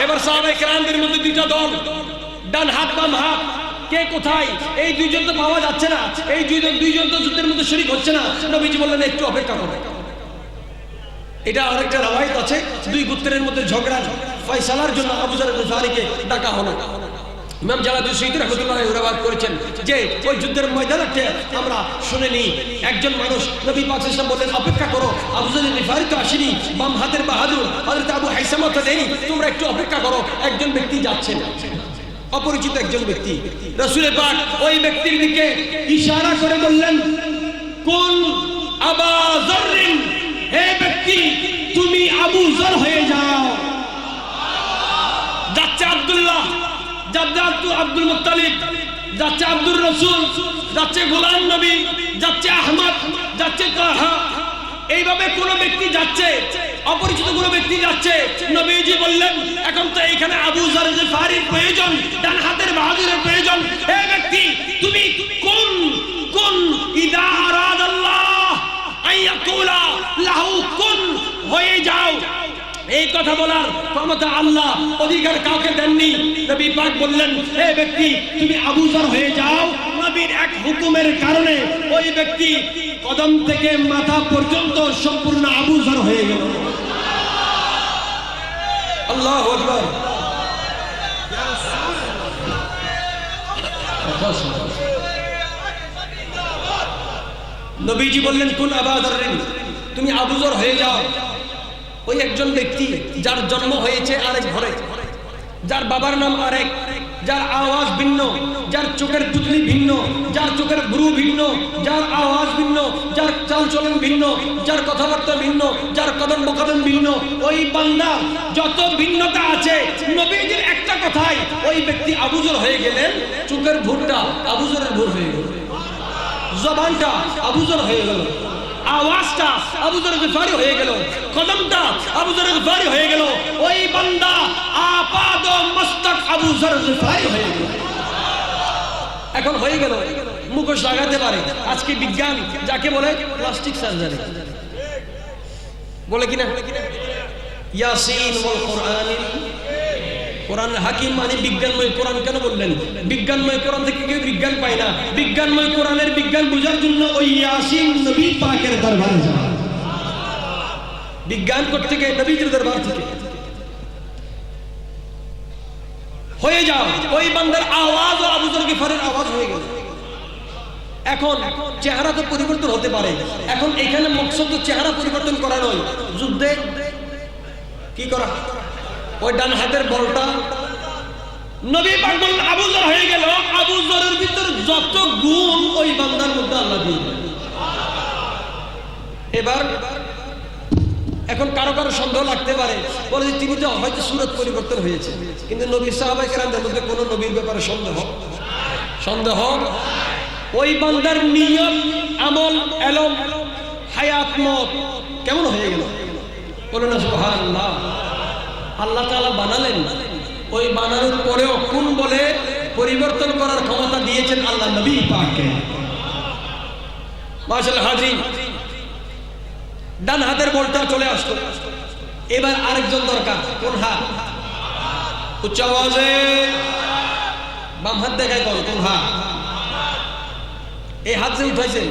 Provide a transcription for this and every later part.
এবার সাহাবায়ে কেরামদের মধ্যে দুইটা দল, ডান হাত বাম হাত, কে কোথায়? এই দুইজন তো পাওয়া যাচ্ছে না, এই দুইজন তো যুদ্ধের মধ্যে শরীক হচ্ছে না। নবীজি বললেন একটু অপেক্ষা করো। এটা আরেকটা রওয়ায়াত আছে, দুই গোত্রের মধ্যে ঝগড়া ফয়সালার জন্য আবু যর গিফারিকে ডাকা হলো। ইমাম জালালুদ্দিন সৈয়দ রাহমাতুল্লাহ আলাইহি রওয়ায়াত করেছেন যে ওই যুদ্ধের ময়দানে আমরা শুনেনি একজন মানুষ নবী পাক সাল্লাল্লাহু আলাইহি ওয়াসাল্লাম বললেন অপেক্ষা করো, আবু যর গিফারি তো আসেনি, বাম হাতের বাহাদুর হযরত আবু হাইসামা তো দেরি, তোমরা একটু অপেক্ষা করো, একজন ব্যক্তি যাচ্ছেন, অপরিচিত একজন ব্যক্তি। রাসূল পাক ওই ব্যক্তির দিকে ইশারা করে বললেন, কোন আবু যর, হে ব্যক্তি তুমি আবু যর হয়ে যাও। যাচ্ছে আব্দুল্লাহ, যাচ্ছে আব্দুল মুত্তালিব, যাচ্ছে আব্দুর রাসূল, যাচ্ছে গোলাম নবী, যাচ্ছে আহমদ, যাচ্ছে তাহা। এইভাবে কোন ব্যক্তি যাচ্ছে, অপরিচিত কোন ব্যক্তি যাচ্ছে। নবীজি বললেন এখন তো এখানে আবু যর গিফারির প্রয়োজন, ডান হাতের বাহাদুরের প্রয়োজন। হে ব্যক্তি তুমি কোন কোন ইদা আরাদাল্লাহ আইয়াকুলা লাহু কুন হয়ে যাও, এই কথা বলার ক্ষমতা আল্লাহ অধিকার কাউকে দেননি। নবী পাক বললেন হে ব্যক্তি তুমি আবু যর হয়ে যাও। নবীর এক হুকুমের কারণে ওই ব্যক্তি কদম থেকে মাথা পর্যন্ত সম্পূর্ণ আবু যর হয়ে গেল। আল্লাহু আকবার। নবীজি বললেন কোন আবু যর, তুমি আবু যর হয়ে যাও। ওই একজন ব্যক্তি যার জন্ম হয়েছে আরেক ঘরে, যার বাবার নাম আরেক, যার আওয়াজ ভিন্ন, যার চোখের পুতলি ভিন্ন, যার চোখের ভ্রু ভিন্ন, যার আওয়াজ ভিন্ন, যার চালচলন ভিন্ন, যার কথাবার্তা ভিন্ন, যার কদম বকদম ভিন্ন, ওই বান্দা যত ভিন্নতা আছে নবীজির একটা কথাই ওই ব্যক্তি আবু যর হয়ে গেলেন। চোখের ভ্রুটা আবু যরের ভ্রু হয়ে গেল, জবানটা আবু যর হয়ে গেল, আওয়াজটা আবু যর গিফারি হয়ে গেল, কদমটা আবু যর গিফারি হয়ে গেল। ওই বান্দা আপাদ মস্তক আবু যর গিফারি হয়ে গেল। এখন হয়ে গেল, মুখোশ লাগাতে পারে। আজকে বিজ্ঞান যাকে বলে প্লাস্টিক সার্জারি বলে কিনা, ইয়াসিন ওয়াল কুরআনিল, কোরআন হাকিম মানে বিজ্ঞানময় কোরআন। কেন বললেন? বিজ্ঞানময় কোরআন থেকে কেউ বিজ্ঞান পায় না। বিজ্ঞানময় কোরআনের বিজ্ঞান বোঝার জন্য ওই ইয়াসিন নবী পাকের দরবারে যাওয়া, বিজ্ঞান করতে গিয়ে নবীর দরবার থেকে হয়ে যাও। ওই বান্দার আওয়াজ ও আবু যর গিফারির আওয়াজ হয়ে গেল। এখন চেহারা তো পরিবর্তন হতে পারে। এখন এখানে মকসদ তো চেহারা পরিবর্তন করা নয়, যুদ্ধে কি করা, ওই ডান হাতের বলটা নবী পাক বললেন আবু যর হয়ে গেল। আবু যরের ভিতর যত গুণ ওই বান্দার মধ্যে আল্লাহ দিয়ে দিলেন। এবার এখন কারো কারো সন্দেহ লাগতে পারে, বলে যে তিনি তো হয়তো সুরত পরিবর্তন হয়েছে, কিন্তু নবী সাহাবায়ে কেরামদের মধ্যে কোন নবীর ব্যাপারে সন্দেহ ওই বান্দার নিয়ত আমল এলম হায়াত মত কেমন হয়ে গেল, বলুন না সুবহানাল্লাহ। আল্লাহ তাআলা বানালেন, ওই বানানোর পরেও কোন বলে পরিবর্তন করার ক্ষমতা দিয়েছেন আল্লাহ নবী পাককে। মাশাআল্লাহ হাজির, ডান হাতের বলটা চলে আসলো। এবার আরেকজন দরকার, কোন হাত? উচ্চ আওয়াজে বাম হাত দেখায় কোন হাত? এই হাত যে উঠাইছেন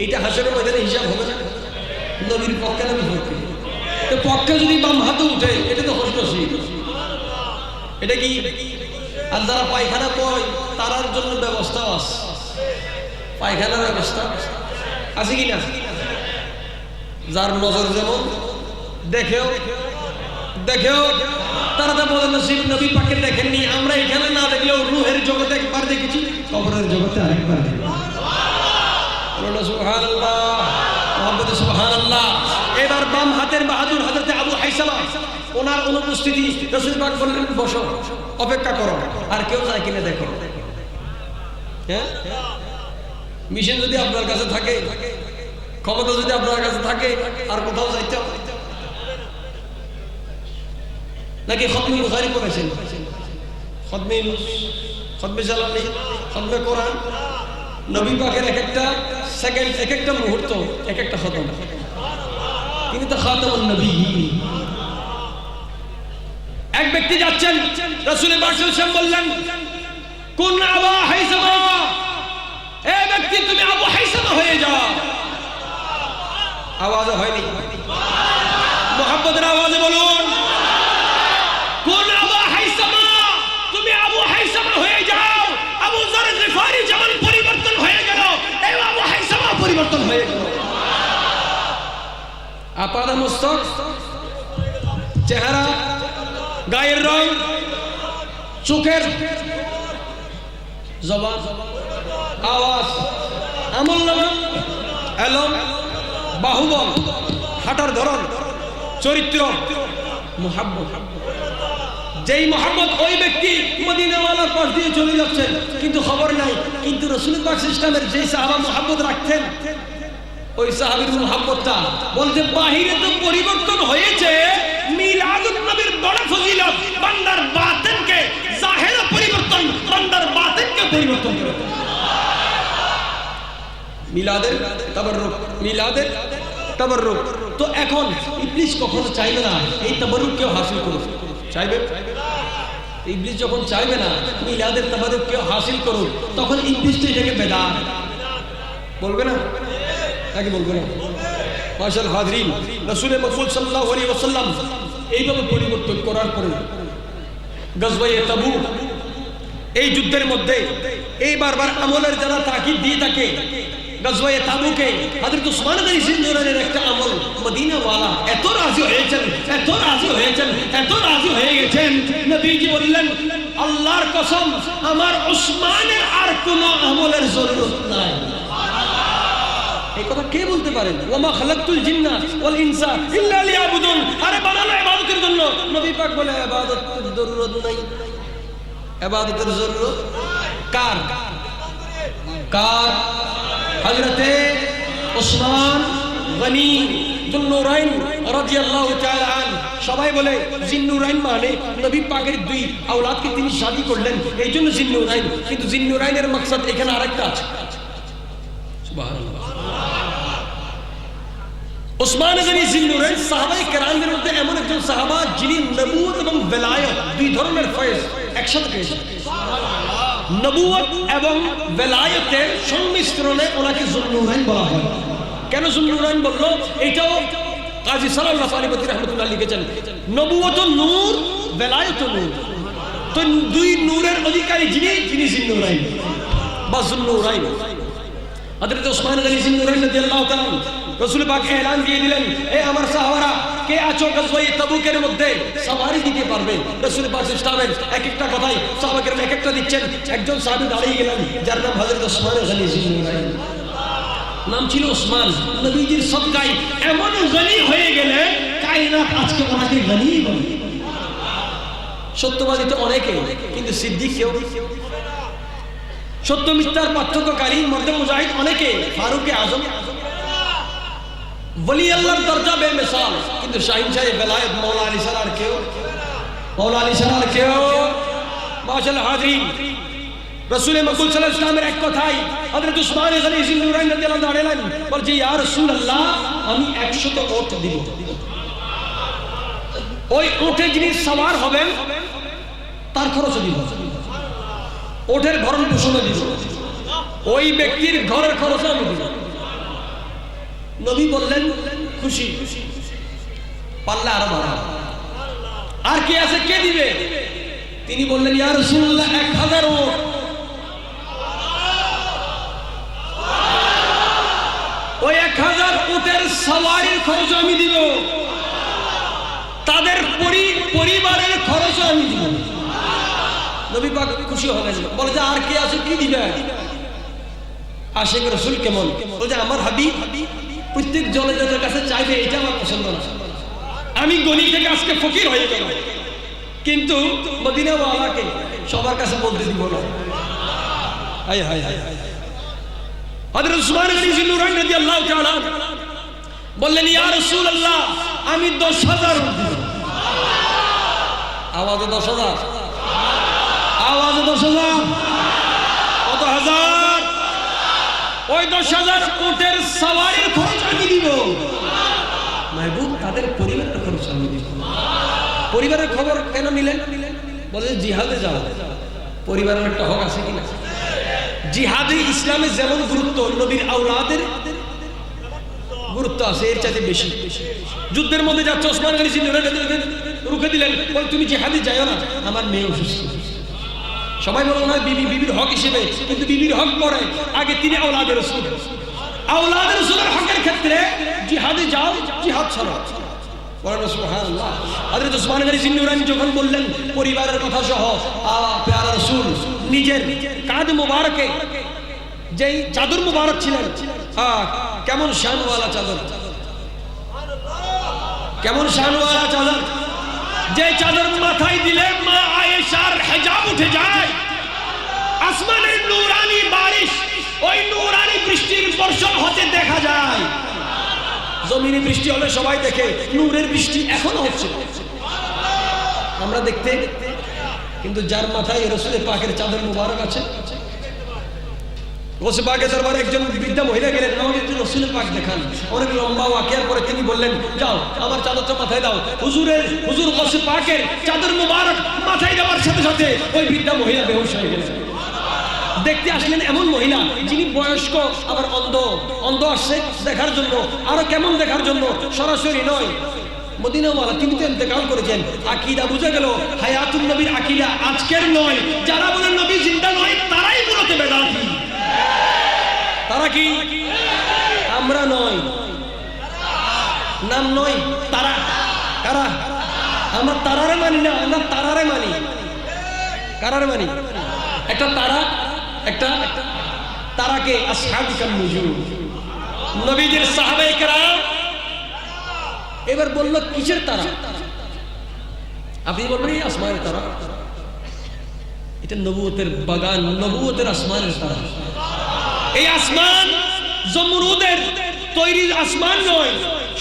এটা হাসরের ময়দানে হিসাব হবে না, নবীর পক্ষে না বিপক্ষে? তো পক্ষে যদি বাম হাতে উঠে এটা তো হস্তশীল, এটা কি? আর যারা পায়খানা পয় তারার জন্য ব্যবস্থা আছে, পায়খানার ব্যবস্থা আছে কি না? যার নজর যেমন দেখেও তারা তো বলে নসিব নবী পাকে দেখেননি। আমরা এখানে না দেখলেও রূহের জগতে একবার দেখেছি, কবরের জগতে আরেকবার দেখেছি। সুবহানাল্লাহ, মুহাম্মদ সুবহানাল্লাহ। এবার বাম হাতের বাহাদুর হযরত আবু হাইসামা, ওনার অনুপস্থিতি রাসূল পাক বললেন বসো, অপেক্ষা করো, আর কেউ যায় কিনা দেখো। হ্যাঁ, মিশন যদি আপনার কাছে থাকে, ক্ষমতা যদি আপনার কাছে থাকে, আর কোথাও যাইতে হবে নাকি? খতমে বুখারী পড়েছেন, খতমে ইউনূস, খতমে জালালী, খতমে কোরআন, নবী পাকের এক একটা সেকেন্ড, এক একটা মুহূর্ত, এক একটা খতম। তিনি তো খাতামুন নবী। এক ব্যক্তি যাচ্ছেন, রাসূল পাক সাল্লাল্লাহু আলাইহি ওয়াসাল্লাম বললেন, কুন আবা হাইসামা, এই ব্যক্তি তুমি আবু হাইসামা হয়ে যাও। আওয়াজ হয়নি, মুহাম্মদের আওয়াজে বলুন, কুন আবা হাইসামা, তুমি আবু হাইসামা হয়ে যাও। আবু যর গিফারি যেমন পরিবর্তন হয়ে গেল, এই আবু হাইসামা পরিবর্তন হয়ে গেল। আপার মস্তক, চেহারা, গায়ের রং, চোখের জবান, আওয়াজ, আমল নামা, এলম, বাহুবল, হাঁটার ধরন, চরিত্র, মুহাব্বত। যেই মুহাব্বত ওই ব্যক্তি মদিনাওয়ালার পাশ দিয়ে চলে যাচ্ছেন, কিন্তু খবর নাই। কিন্তু রাসূল পাক ইসলামের যেই সাহাবা মুহাব্বত রাখতেন, ওই সাহাবীর মুহাব্বতটা বলতে বাহিরে তো পরিবর্তন হয়েছে, মিলাদুন নবীর বড় ফজিলত বান্দার বাতিনকে, জাহিরে পরিবর্তন বান্দার বাতিনকে পরিবর্তন করে। মিলাদের তাবাররুক, মিলাদের তাবাররুক। তো এখন ইবলিস কখনো চাইবে না এই তাবাররুক কেউ হাসিল করুক, চাইবে? ইবলিস যখন চাইবে না মিলাদের তাবাররুক কেউ হাসিল করুক, তখন ইবলিস তো এটাকে বেদাত বলবে না, নাকি বলবে না? মাশাআল্লাহ হাজরিন, রাসূল মকবুল সাল্লাল্লাহু আলাইহি ওয়াসাল্লাম এইভাবে পরিবর্তন করার পরে গজওয়ে তাবুক, এই যুদ্ধের মধ্যে এই বারবার আমলের যারা তাকিদ দিয়ে থাকে, গজওয়ে তাবুকে হযরত উসমান গনি জিন্নুরাইনের একটা আমল মদিনা ওয়ালা এত রাজি হয়েছেন, এত রাজি হয়েছেন, এত রাজি হয়ে গেছেন, নবীজি বললেন, আল্লাহর কসম আমার উসমানের আর কোনো আমলের জরুরত নাই। এই কথা কে বলতে পারেন? ওয়ামা খালাকতুল জিন্না ওয়াল ইনসা ইল্লা লিয়াবুদুন। আরে বানানো ইবাদতের জন্য, নবী পাক বলে ইবাদতের জরুরত নাই। ইবাদতের জরুরত কার? কার? হযরতে উসমান গনি যুন্নুরাইন রাদিয়াল্লাহু তাআলা আন। সবাই বলে জিন্নুরাইন মানে নবী পাকের দুই আওলাদকে তিনি শাদী করলেন, এইজন্য জিন্নুরাইন। কিন্তু জিন্নুরাইনের মাকসাদ এখানে আরেকটা আছে। সুবহানাল্লাহ। উসমান গনি জিন্নুরাইন সাহাবায়ে কেরামদের মধ্যে এমন একজন সাহাবা যিনি নবুয়ত এবং বেলায়েত দুই ধরনের ফয়েজ একসাথে পেয়েছেন। নবুয়ত এবং বেলায়েতের সংমিশ্রণে ওনাকে যুন্নুরাইন বলা হয়। কেন যুন্নুরাইন বললো? এটাও কাজী সালাউল্লাহ ফারিবতী রাহমাতুল্লাহ লিখেছেন, নবুয়ত নূর, বেলায়েত নূর। তো দুই নূরের অধিকারী যিনি, তিনি যুন্নুরাইন বা যুন্নুরাইন। হযরত উসমান গনি জিন্নুরাইন রাদিয়াল্লাহু তাআলা রাসূল পাক এলান দিয়ে দিলেন, এ আমার সাহাবারা, কে আছো গজওয়ে তাবুকের মধ্যে সওয়ারি দিতে পারবে? রাসূল পাক ইসলামের এক একটা কথাই সাহাবাদের এক একটা দিচ্ছেন। একজন সাহাবী দাঁড়িয়ে গেলেন, যার নাম হযরত উসমান গনি জিন্নুরাইন, নাম ছিল উসমান। নবীজির সদকায় এমন গনি হয়ে গেলে কায়নাত আজকে ওনাকে গনি বলে। সত্যবাদী তো অনেকে, কিন্তু সিদ্দিক কেউ। সত্য মিথ্যার পার্থক্যকারী মর্দে মুজাহিদ অনেকে, ফারুক আজম। ওলি আল্লাহর দরজা বেমিসাল, কিন্তু শাহিনশাহ বেলায়েত মাওলা আলী সালার কেউ, মাওলা আলী সালার কেউ। মাশাআল্লাহ হাজরিন, রাসূল মকবুল সাল্লাল্লাহু আলাইহি ওয়াসাল্লামের এক কথাই হযরত উসমান গনি জিন্নুরাইন রাদিয়াল্লাহু তাআলা দাঁড়ালেন, বলছে, ইয়া রাসূলুল্লাহ, আমি 100 ওট দিব। ওই উটে যিনি সওয়ার হবেন তার খরচ দিব, ওঠের ভরণ পোষণ দিব, ওই ব্যক্তির ঘরের খরচ আমি দিব। নবী বললেন, খুশি, পারলে আরো বাড়াও। আর কে আছে, কে দিবে? তিনি বললেন, ইয়া রাসূলুল্লাহ, 1000 ওট। ওই 1000 উটের সওয়ারির খরচ আমি দিব, তাদের পরিবারের খরচ আমি দিব। নবী পাক খুশি হলেন, বলে যে আর কে আছে, কি দিবে? আশিক রাসূল কেমন? বলে যে আমার হাবিব প্রত্যেক জনজাতের কাছে চাইবে, এটা আমার পছন্দ না। আমি গনি থেকে আজকে ফকির হয়ে গেল, কিন্তু মদিনা ওয়ালাকে সবার কাছে বলতে দিব না। হায় হায় হায়। হযরত উসমান গনি জিন্নুরাইন রাদিয়াল্লাহু তাআলা বললেন, ইয়া রাসূলুল্লাহ, আমি 10,000 দিব। আওয়াজে 10,000, আওয়াজে 10,000, কত হাজার? ওই 10,000 উটের সওয়ারির খরচ আমি দিব। মাহবুব, তাদের পরিবারের খরচ আমি দিব। পরিবারের খবর কেন নিলেন? বলে জিহাদে যাও। পরিবারের একটা হক আছে কিনা? জিহাদে ইসলামে যেমন গুরুত্ব, নবীর আওলাদের গুরুত্ব আছে এর চাইতে বেশি। যুদ্ধের মধ্যে যাচ্ছে, ওসমান গনি রুখে দিলেন, বলে তুমি জিহাদে যাও না, আমার মেয়ে অসুস্থ। সবাই বলো না বিবির হক হিসেবে, কিন্তু বিবির হক পরে আগে তিনি আওলাদের রাসূল। আওলাদের রাসূলের হকের ক্ষেত্রে জিহাদে যাও, জিহাদ ছাড়ো। সুবহানাল্লাহ। হযরত ওসমান গনি জিন্নুরানি যখন বললেন পরিবারের কথা সহ, প্যারা রাসূল নিজের কাঁধ মোবারকে যেই চাদর মোবারক ছিলেন, কেমন শানওয়ালা চাদর, কেমন শানওয়ালা চাদর, যে চাদর মাথায় দিলে মা আয়েশার হিজাব উঠে যায়, আসমানের নূরানি বারিশ, ওই নূরানি বৃষ্টির বর্ষণ হতে দেখা যায়। জমিনে বৃষ্টি হলে সবাই দেখে, নূরের বৃষ্টি এখনো হচ্ছে আমরা দেখতে। কিন্তু যার মাথায় রাসূলের পাকের চাদর মুবারক আছে, গোসে পাকের দরবারে একজন বৃদ্ধা মহিলা গেলেন, আমাকে একটু রাসূলের পাক দেখান। অনেক লম্বা ওয়াকিয়ার পরে তিনি বললেন, যাও আমার চাদরটা মাথায় দাও। হুজুর গোসে পাকের চাদর মুবারক মাথায় দেওয়ার সাথে সাথে ওই বৃদ্ধা মহিলা বেহুশ হয়ে গেলেন। দেখতে আসলেন এমন মহিলা যিনি বয়স্ক, আবার অন্ধ আসছে দেখার জন্য। আরো কেমন দেখার জন্য? সরাসরি নয়, মদিনাওয়ালা, তিনি তো ইন্তেকাল করেছেন। আকীদা বুঝে গেল, হায়াতুন নবীর আকীদা আজকের নয়। যারা বলেন নবী জিন্দা নয়, তারাই মূলত বেদাতি। তারা কি? আমরা নয়, নাম নয়, তারা। কারা? আমরা তারারে মানি না, আমরা তারারে মানি। কারারে মানি? একটা তারা, একটা তারাকে আসহাবিকান নুজুম, নবীদের সাহাবায়ে কেরাম। এবার বলল কিসের তারা? আপনি বলবেন এই আসমানের তারা। এটা নবুয়তের বাগান, নবুয়তের আসমানের তারা। এই আসমান জমরুদের তৈরি আসমান নয়,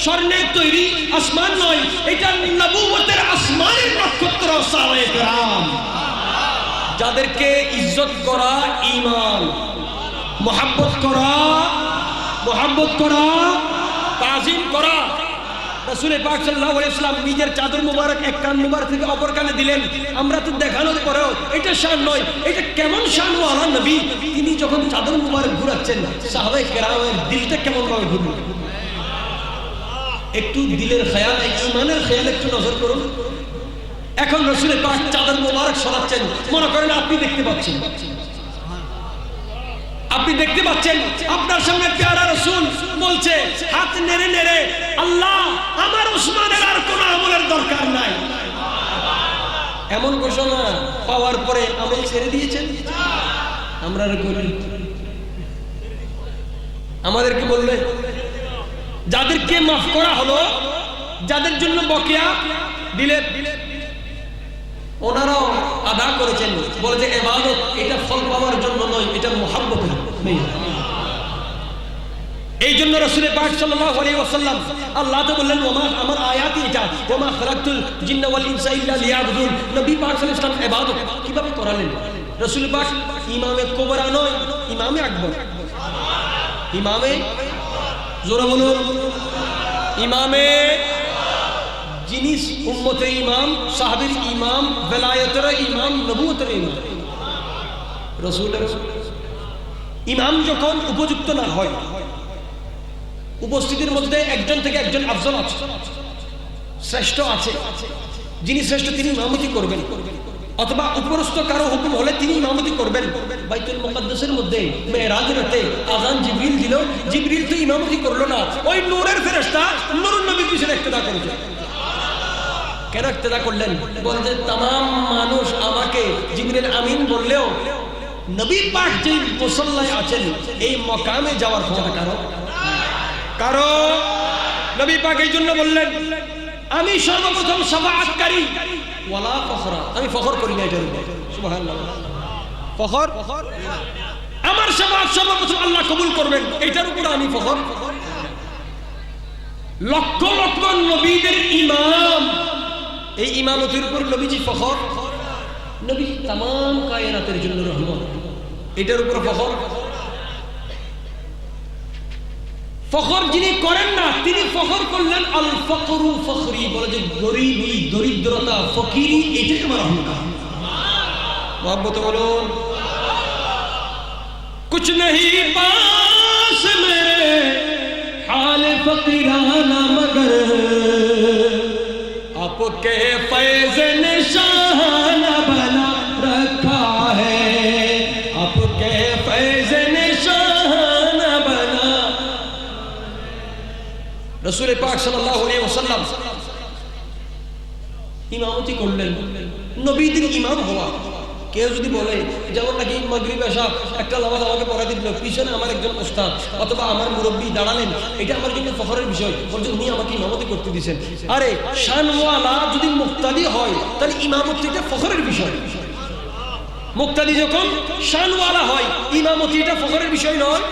স্বর্ণের তৈরি আসমান নয়, এটা নবুয়তের আসমানের নক্ষত্র সাহাবায়ে কেরাম। যাদেরকে ইজ্জত করা ঈমান, মোহাব্বত করা, তাজিম করা। রাসূল পাক সাল্লাল্লাহু আলাইহি ওয়াসাল্লাম নিজের চাদর মুবারক এক কান মুবারক থেকে অপর কানে দিলেন। আমরা তো দেখানোর পরেও এটা শান নয়, এটা কেমন শানওয়ালা নবী। তিনি যখন চাদর মুবারক ঘুরাচ্ছেন, সাহাবায়ে কেরামের দিলটা কেমন ভাবে ঘুরল। একটু দিলের খেয়াল, ঈমানের খেয়াল একটু নজর করুন। এখন রাসূল পাক চাদর মুবারক সরাচ্ছেন, মনে করেন আপনি দেখতে পাচ্ছেন, আপনার সামনে প্যারা রাসূল বলছে হাত নেড়ে নেড়ে, আল্লাহ আমার ওসমানের আর কোন আমলের দরকার নাই। এমন ঘোষণা পাওয়ার পরে আমল ছেড়ে দিয়েছেন। আমরা আমাদেরকে বললেন, যাদেরকে মাফ করা হলো, যাদের জন্য বকেয়া দিলে ওনারাও আদা করেছেন, বলে যে ইবাদত এটা ফল পাওয়ার জন্য নয়, এটা মুহাব্বতের নেই। এই জন্য রাসূল পাক সাল্লাল্লাহু আলাইহি ওয়াসাল্লাম, আল্লাহ তো বললেন আমার আয়াতই এটা, ওমা খালাকতুল জিন্না ওয়াল ইনসা ইল্লা লিয়াবুদুন। নবী পাক সাল্লাল্লাহু আলাইহি ওয়াসাল্লাম ইবাদত কিভাবে করালেন? রাসূল পাক ইমামে কুবরা নয়, ইমামে আকবর। ইমামে, জোরে বলুন, ইমামে, যিনি উম্মতের ইমাম, সাহাবীর ইমাম, বেলায়েতের ইমাম, নবুয়তের ইমাম। রাসূলের ইমাম যখন উপযুক্ত না হয়, উপস্থিতির মধ্যে একজন থেকে একজন আফজল আছে, শ্রেষ্ঠ আছে, যিনি শ্রেষ্ঠ তিনি ইমামতি করবেন, অথবা উপরস্থ কারো হুকুম হলে তিনি ইমামতি করবেন। বাইতুল মুকাদ্দাসের মধ্যে মেরাজের রাতে আযান জিবরিল দিল, জিবরিল তো ইমামতি করলো না, ওই নূরের ফেরেশতা নূরুন নবীর পিছনে ইক্তেদা করেছে। কেন ইক্তেদা করলেন? বলতে तमाम মানুষ আমাকে জিবরিল আমিন বললেও নবী পাক যে মুসল্লায় আছেন এই মকামে যাওয়ার ক্ষমতা কারো নবী পাক এই জন্য বললেন, আমি সর্বপ্রথম শাফাআতকারী, ওয়ালা ফখরা, আমি ফখর করি না এটার উপর। সুবহানাল্লাহ, ফখর, আমার শাফাআত সর্বপ্রথম আল্লাহ কবুল করবেন, এটার উপর আমি ফখর। লক্ষ লক্ষ নবীদের ইমাম, এই ইমামতির উপর নবীজি ফখর। নবী तमाम কায়নাতের জন্য রহমত, এটার উপর ফখর। ফখর যিনি করেন না তিনি ফখর করলেন আল ফকরু ফখরি, বলে যে গরিবী দরিদ্রতা ফকিরি এটাই আমার অহংকার। মহব্বত বলুন। कुछ नहीं पास मेरे हाल फकीराना मगर आपके फैज़ निशाना बना रखा है, आपके फैज़ निशाना बना। रसूल पाक सल्लल्लाहु अलैहि वसल्लम ইমামতি করলেন। নবীদের ইমাম হওয়া, কেউ যদি বলে যেমন নাকি মাগরিব এশা একটা নামাজ আমাকে পড়াতে দিল, পিছনে আমার একজন ওস্তাদ অথবা আমার মুরব্বী দাঁড়ালেন, এটা আমার জন্য ফখরের বিষয়, বলছে উনি আমাকে ইমামতি করতে দিয়েছেন। আরে শানওয়ালা যদি মুক্তাদি হয় তাহলে ইমামতি এটা ফখরের বিষয়। মুক্তাদি যখন শানওয়ালা হয় ইমামতি এটা ফখরের বিষয় নয়।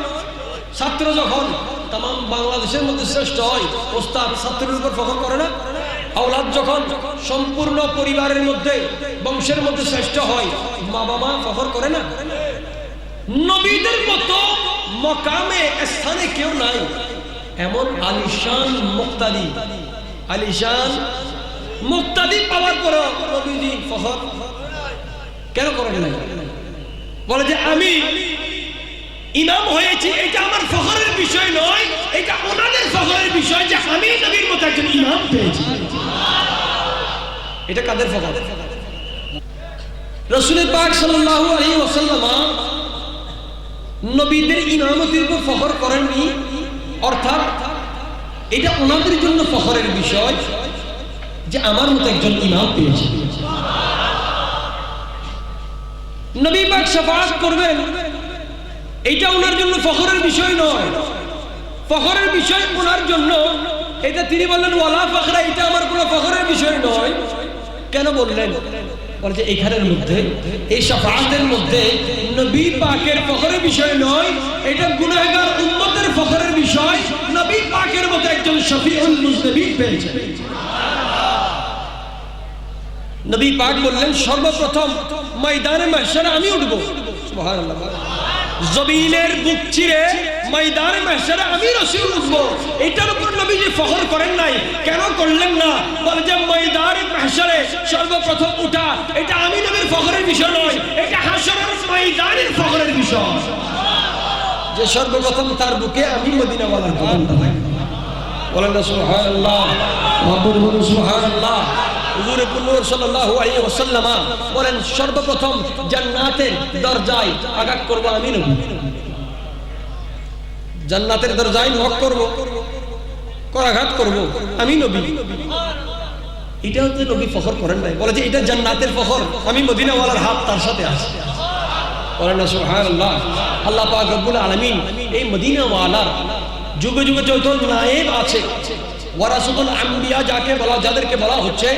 ছাত্র যখন তাম বাংলাদেশের মধ্যে শ্রেষ্ঠ হয়, ওস্তাদ ছাত্রের উপর ফখর করে না? আওলাদ যখন সম্পূর্ণ পরিবারের মধ্যে বংশের মধ্যে শ্রেষ্ঠ হয়, মা বাবা ফখর করে না? নবীদের মতো মকামে স্থানে কেউ নাই এমন আলিশান মুক্তাদি, আলিশান মুক্তাদি পাওয়ার পর নবীজি ফখর কেন করেন নাই? বলে যে আমি ইমাম হয়েছি এটা আমার ফখরের বিষয় নয়, এটা ওনাদের ফখরের বিষয় যে আমি নবীর মতো একজন ইমাম পেয়েছি। এটা কাদের ফখর? রাসূল পাক সাল্লাল্লাহু আলাইহি ওয়াসাল্লাম নবীদের ইমামতির উপর ফখর করেননি, অর্থাৎ এটা ওনাদের জন্য ফখরের বিষয় যে আমার মতো একজন ইমাম পেয়েছি। নবী পাক শাফাআত করবেন, এটা ওনার জন্য ফখরের বিষয় নয়। ফখরের বিষয় ওনার জন্য, এটা তিনি বললেন ওয়ালা ফখরা, এটা আমার কোনো ফখরের বিষয় নয়। কেন বললেন? বলে যে এইখানের মধ্যে এই শাফাআতের মধ্যে নবী পাকের ফখরের বিষয় নয়, এটা গুনাহগার উম্মতের ফখরের বিষয়। নবী পাকের মতো একজন শফিউল মুজনিবিন পেয়েছে। নবী পাক বললেন সর্বপ্রথম ময়দানে মাহশারে আমি উঠব। সুবহানাল্লাহ। জমিনের বুক চিরে ময়দানে মাহশারে আমি রাসূল উঠব। এটার উপর নবীজি ফখর করেন নাই। কেন করলেন না? বলে যে ময়দানে মাহশারে সর্বপ্রথম উঠা এটা আমি নবীর ফখরের বিষয় নয়, এটা হাশরের ময়দানের ফখরের বিষয়। যে সর্বপ্রথম তার বুকে আমি মদিনাওয়ালার কদমটা থাকি। বলেন না সুবহানাল্লাহ, মাহবুব বলুন সুবহানাল্লাহ। হুজুর নূর সাল্লাল্লাহু আলাইহি ওয়াসাল্লাম বলেন সর্বপ্রথম জান্নাতের দরজায় আঘাত করব আমি নবী। জান্নাতের দরজায় নক করব, করাঘাত করব আমি নবী। এটাও তো নবী ফখর করেন নাই। বলে যে এটা জান্নাতের ফখর, আমি মদিনাওয়ালার হাত তার সাথে আছে। বলেন না সুবহানাল্লাহ। আল্লাহ পাক রব্বুল আলামিন এই মদিনাওয়ালার যুগে যুগে যত নায়েব আছে, ওয়ারাসাতুল আম্বিয়া যাকে বলা, যাদেরকে বলা হচ্ছে,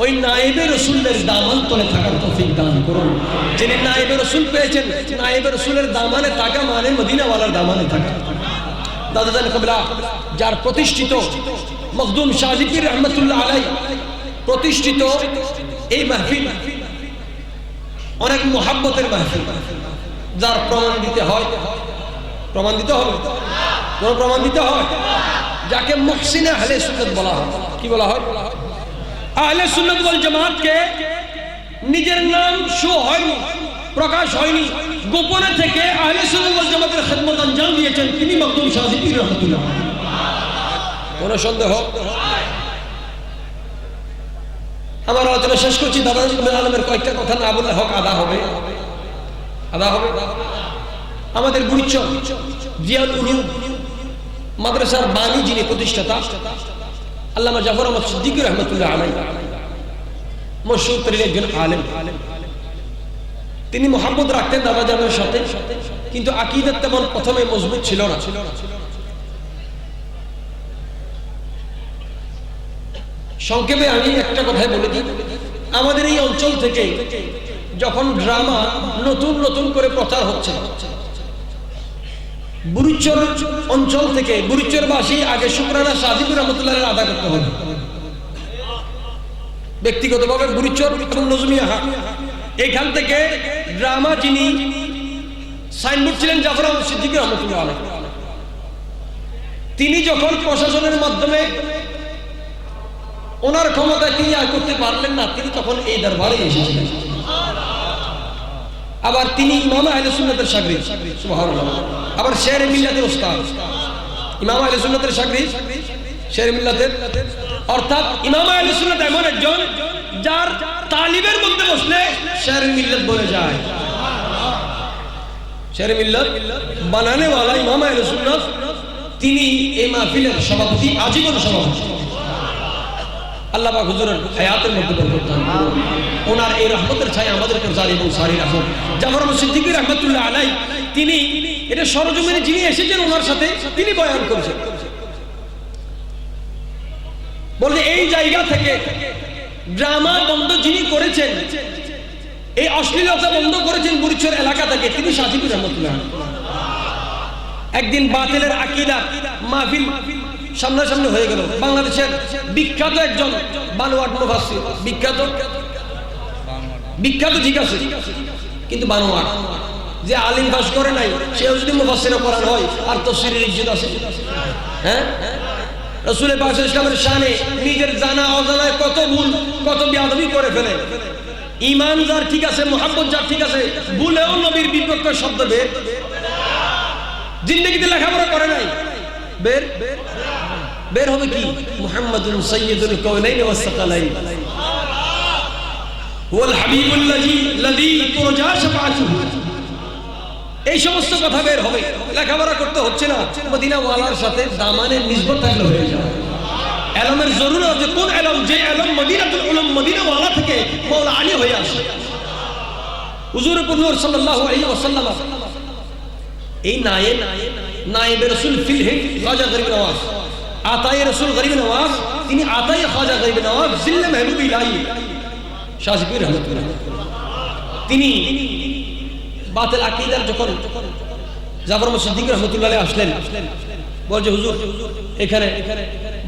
ওই নায়েবে রাসূলের দামান তলে থাকার তৌফিক দান করুন। যিনি নায়েবে রাসূল পেয়েছেন, নায়েবে রাসূলের দামানে থাকা মানে মদিনাওয়ালার দামানে থাকা। দাদাজান কবলা যার প্রতিষ্ঠিত মখদুম শাহজি পীর রহমাতুল্লাহ আলাইহি প্রতিষ্ঠিত এই মাহফিল অনেক মুহাব্বতের মাহফিল, যার প্রমাণ দিতে হয়, প্রমাণ দিতে হবে, কোন প্রমাণ দিতে হয়? যাকে মুহসিনে আহলে সুন্নাত বলা হয়। কি বলা হয়? আহলে সুন্নাত ওয়াল জামাতকে নিজের নাম শো হয়নি, প্রকাশ হয়নি, গোপনে থেকে আহলে সুন্নাত ওয়াল জামাতের খিদমত আঞ্জাম দিয়েছেন তিনি মখদুম শাহজি পীর রহমাতুল্লাহ। কোন সন্দেহ? আমার আলোচনা শেষ করছি। দাদাজান আলমের কয়েকটা কথা না বললে হক আদা হবে, আদা হবে। আমাদের বুড়িচর জিয়াউল উলুম মাদ্রাসার বাণী যিনি প্রতিষ্ঠাতা আল্লামা জাফর আহমদ সিদ্দিকী রহমাতুল্লাহ আলাইহি, মশহুর তরিন একজন আলেম। তিনি মুহাব্বত রাখতেন দাদাজানের সাথে, কিন্তু আকীদা তেমন প্রথমে মজবুত ছিল না। সংক্ষেপে আমি একটা কথাই বলে দিই, আমাদের এই অঞ্চল থেকে যখন ড্রামা নতুন নতুন করে প্রচার হচ্ছে, বুড়িচর অঞ্চল থেকে বুড়িচরবাসী আগে শুকরানা শাহজি পীর রহমাতুল্লাহ আদা করতে হবে। ব্যক্তিগতভাবে বুড়িচর এবং নজমিয়া হাট, এখান থেকে ড্রামা যিনি সাইনবোর্ড ছিলেন জাফর আহমদ সিদ্দিকী রহমাতুল্লাহ আলাইহি, তিনি যখন প্রশাসনের মাধ্যমে ওনার ক্ষমতায় তিনি আর করতে পারলেন না, তিনি তখন এই দরবারে এসেছিলেন। আবার তিনি ইমাম আহলে সুন্নাতের শাগরিদ, সুবহানাল্লাহ। আবার শেরে মিল্লাতের উস্তাদ, ইমাম আহলে সুন্নাতের শাগরিদ, শেরে মিল্লাতের, অর্থাৎ ইমাম আহলে সুন্নাত এমন একজন যার তালিবের মধ্যে বসলে শেরে মিল্লাত বলে যায়। শেরে মিল্লাত বানানে ওয়ালা ইমাম আহলে সুন্নাত, তিনি এই মাহফিলের সভাপতি, আজীবন সভাপতি। আল্লাহ পাক হুজুরের হায়াতের মধ্যে বরকত দান করুন। ওনার এই রহমতের ছায়া আমাদের উপর জারি এবং সারি রাখুন। জাফর আহমদ সিদ্দিকী রাহমাতুল্লাহ আলাইহি, তিনি এটা সরজমিনে যিনি এসেছেন ওনার সাথে তিনি বয়ান করেছেন, বলতে এই জায়গা থেকে ড্রামা বন্ধ যিনি করেছেন, এই অশ্লীলতা বন্ধ করেছেন বুরিচর এলাকা থেকে, তিনি সাজিবুর রহমতুল্লাহ। একদিন বাতিলের আকীদা মাহফিল সামনাসামনি হয়ে গেল। বাংলাদেশের বিখ্যাত একজন বানোয়াট মুফাসসির, বিখ্যাত ঠিক আছে, কিন্তু বানোয়াট, যে আলিম পাস করে নাই সেও যদি মুফাসসির কোরআন হয় আর তাফসীরের ইজ্জত আছে? হ্যাঁ, রাসূল পাক সাল্লাল্লাহু আলাইহি ওয়াসাল্লামের শানে নিজের জানা অজানায় কত ভুল, কত বেয়াদবি করে ফেলে। ঈমান যার ঠিক আছে, মুহাব্বত যার ঠিক আছে, ভুলেও নবীর বিপক্ষে শব্দ বের, জিন্দেগিতে লেখাপড়া করে নাই, বের বের হবে কি? মুহাম্মাদুন সাইয়্যিদুল কাওনাইন ওয়াস সাকালাইন হুয়াল হাবিবুল্লাযী তুরজা শাফাআতুহু। এই সমস্ত কথা বের হবে। লেখাপড়া করতে হচ্ছে না, মদিনা ওয়ালার সাথে দামানের নিসবত থাকলে হয়ে যায়। ইলমের জরুরত, যে কোন ইলম, যে ইলম মদিনাতুল উলুম, মদিনা ওয়ালা থেকে মাওলা আলী হয়ে আসে। হুজুর পুরুষ সাল্লাল্লাহু আলাইহি ওয়াসাল্লাম এই নায়েবে রাসূল ফিল হিন্দ খাজা গরিব নওয়াজ, আতায়ে রাসূল গরিব নওয়াজ, তিনি আতায়ে খাজা গরিব নওয়াজ জিল্লে মাহবুব ইলাহি শাহজিবুর রহমাতুল্লাহ। তিনি বাতিল আকীদার যখন জাফর আহমদ সিদ্দিকী রহমাতুল্লাহ আলাইহি আসলেন, বলছে হুজুর এখানে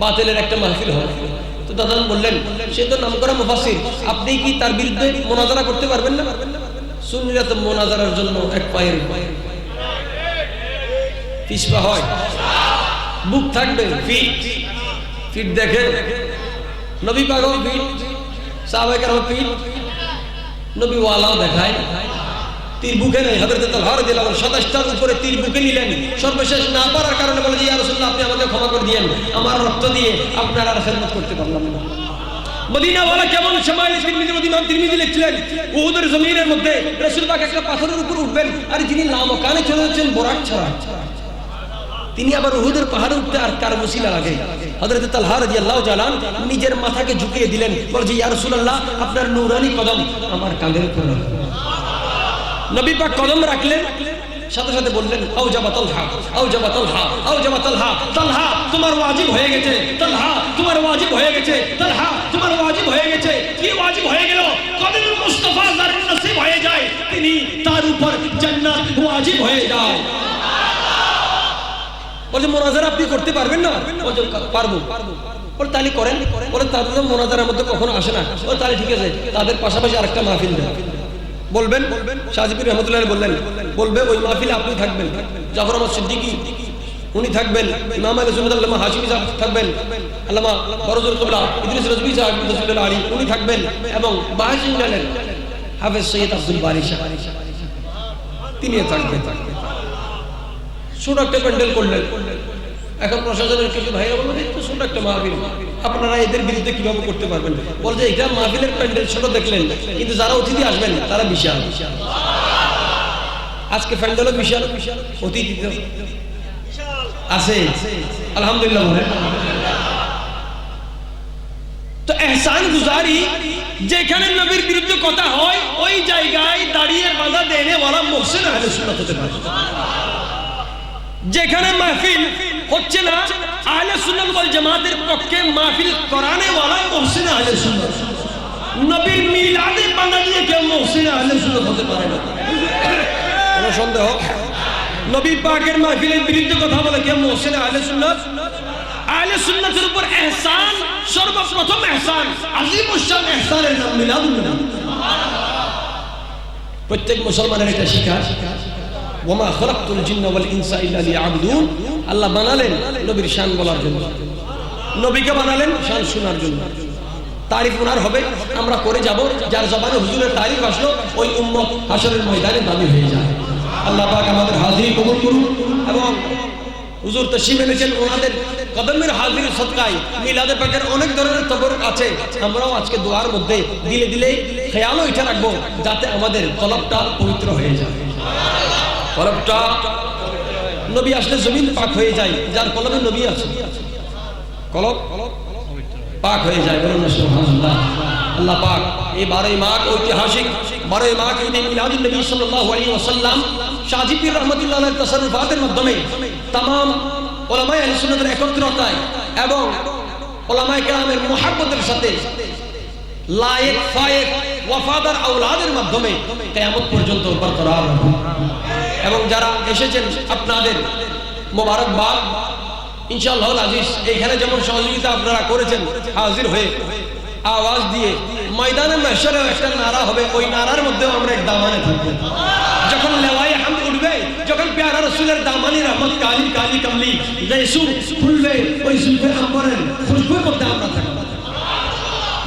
বাতিলের একটা মাহফিল হয়। তো দাদা বললেন, সে তো নামকরা মুফাসসির, আপনি কি তার বিরুদ্ধে মুনাজারা করতে পারবেন না? সুন্নিরা তো মুনাজারার জন্য এক পায়ের পিছপা হয়, বুক থাকবে ফিট দেখে, নবী পাগল ফিট, সাহাবায়ে কেরাম ফিট, নবী ওয়ালাও দেখায়, তীর বুকে নেই। হযরত তালহা রাদিয়াল্লাহু আনহু 27টার উপরে তীর বুকে নিলেন, সর্বশেষ না পারার কারণে বলে যে ইয়া রাসূলুল্লাহ আপনি আমাকে ক্ষমা করে দিয়েন, আমার রক্ত দিয়ে আপনার আর খেদমত করতে পারলাম না। মদিনা ওয়ালা কেমন সময় তিরমিজির মধ্যে ইমাম তিরমিজি লিখছিলেন, উহুদের জমিনের মধ্যে রাসূল পাক একটা পাথরের উপর উঠবেন, আর যিনি লামকানে চলে যাচ্ছেন বরাক ছাড়া, তিনি আবার উহুদের পাহাড়ে উঠতে আর কার ওসিলা লাগে? হযরত তালহা রাদিয়াল্লাহু তাআলা আনহু নিজের মাথাকে ঝুঁকিয়ে দিলেন, বলে যে ইয়া রাসূলুল্লাহ আপনার নূরানি কদম আমার কাঁধের উপর রাখুন। নবী পাক কদম রাখলেন, সাথে সাথে বললেন আউজাবা তালহা, আউজাবা তালহা, আউজাবা তালহা, তালহা তোমার ওয়াজিব হয়ে গেছে, তালহা তোমার ওয়াজিব হয়ে গেছে, তালহা তোমার ওয়াজিব হয়ে গেছে। কি ওয়াজিব হয়ে গেল? কদমুল মুস্তাফা যার নসিব হয়ে যায়, তিনি তার উপর জান্নাত ওয়াজিব হয়ে যায়। বলে মুনাজারা আপনি করতে পারবেন না? বলে পারবো। বলে তাহলে করেন। বলে তাদের তো মুনাজারার মধ্যে কখনো আসে না। বলে তাহলে ঠিক আছে, তাদের পাশাপাশি আরেকটা মাহফিল দেন, বলবেন। শাহজিবুর রহমাতুল্লাহ বললেন, বলবে ওই মাহফিলে আপনি থাকবেন, জাফর আহমদ সিদ্দিকী উনি থাকবেন, ইমাম আহলে সুন্নাত আল্লামা হাশিমি সাহেব থাকবেন, আল্লামা বরজুল কিবলা ইদ্রিস রাজভী সাহেব রাদিয়াল্লাহু আলী উনি থাকবেন, এবং বাহাসিনজানের হাফেজ সৈয়দ আব্দুল বারী সাহেব তিনি থাকবেন। ছোট একটা প্যান্ডেল করলেন। এখন প্রশাসনের কিছু ভাইরা বলবেন একটু ছোট একটা মাহফিল, আপনারা এদের বিরুদ্ধে কিভাবে করতে পারবেন? বলছে এটা মাহফিলের প্যান্ডেল ছোট দেখলেন, কিন্তু যারা অতিথি আসবেন তারা বিশাল। আজকে প্যান্ডেলও বিশাল, অতিথি আছে আলহামদুলিল্লাহ। তো এহসান গুজারি যেখানে নবীর বিরুদ্ধে কথা হয়, ওই জায়গায় দাঁড়িয়ে বাধা দেনে ওয়ালা মুহসিন আহলে সুন্নাত হতে পারে। যেখানে মাহফিল হচ্ছে না, আহলে সুন্নাত ওয়াল জামাতের পক্ষে মাহফিল করানে ওয়ালা মুহসিন আহলে সুন্নাত। নবীর মিলাদে বাধা দিয়ে কেউ মুহসিন আহলে সুন্নাত হতে পারে না, কোনো সন্দেহ? নবী পাকের মাহফিলের বিরুদ্ধে কথা বলে কেউ মুহসিন আহলে সুন্নাত? আহলে সুন্নাতের উপর ইহসান, সর্বপ্রথম ইহসান, আযীমুশ শান ইহসানের নাম মিলাদুন নবী। প্রত্যেক মুসলমানের এটা শিক্ষা, ওয়ামা খালাকতুল জিন্না ওয়াল ইনসা ইল্লা লিয়াবুদুন। আল্লাহ বানালেন নবীর শান বলার জন্য, নবীকে বানালেন শান শোনার জন্য। তারিফ ওনার হবে, আমরা করে যাব, যার জবানে হুজুরের তারিফ আসলো ওই উম্মত হাশরের ময়দানে দামি হয়ে যায়। আল্লাহ পাক আমাদের হাজিরি কবুল করুন। এবং হুজুর তশরিফ এনেছেন, ওনাদের কদমের হাজির সদকায় মিলাদে পাকের অনেক ধরনের তবরক আছে। আমরাও আজকে দোয়ার মধ্যে দিলে দিলে খেয়ালও এটা রাখবো যাতে আমাদের কলবটা পবিত্র হয়ে যায়। কলবটা, নবী আসলে জমিন পাক হয়ে যায়, যার কলবে নবী আছে কলব পাক হয়ে যায়। বলুন না সুবহানাল্লাহ। আল্লাহ পাক এই 12 মাঘ ঐতিহাসিক 12 মাঘ ঈদে মিলাদুন নবী সাল্লাল্লাহু আলাইহি ওয়াসাল্লাম শাহজি পীর রাহমাতুল্লাহ আলাইহির তাসাররুফাতের মাধ্যমে तमाम উলামায়ে আহলে সুন্নাতের একত্রতায় এবং উলামায়ে কেরামের মুহাব্বতের সাথে লায়েক ফায়েক ওয়াফাদার আওলাদের মাধ্যমে কিয়ামত পর্যন্ত বরকরার হবে। এবং যারা এসেছেন আপনাদের মোবারকবাদ, ইনশাআল্লাহ আজিজ। এইখানে যেমন সহযোগিতা আপনারা করেছেন হাজির হয়ে আওয়াজ দিয়ে, ময়দানে মাহশরে একটা নারা হবে, ওই নারার মধ্যেও আমরা এক দামানে থাকবো। যখন লেওয়ায়ে হামদ উঠবে, যখন প্যারা রাসূলের দামানি রহমত কালি কালি কমলি গায়সু খুলবে, ওই জুলফে আম্বরের খুশবুর মধ্যে আমরা থাকবো।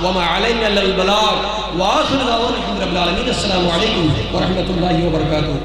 ওয়ামা আলাইনা ইল্লাল বালাগ ওয়া আখিরু দাওয়ানা আলহামদুলিল্লাহি রাব্বিল আলামিন। আসসালামু আলাইকুম ওয়া রাহমাতুল্লাহি ওয়া বারাকাতুহু।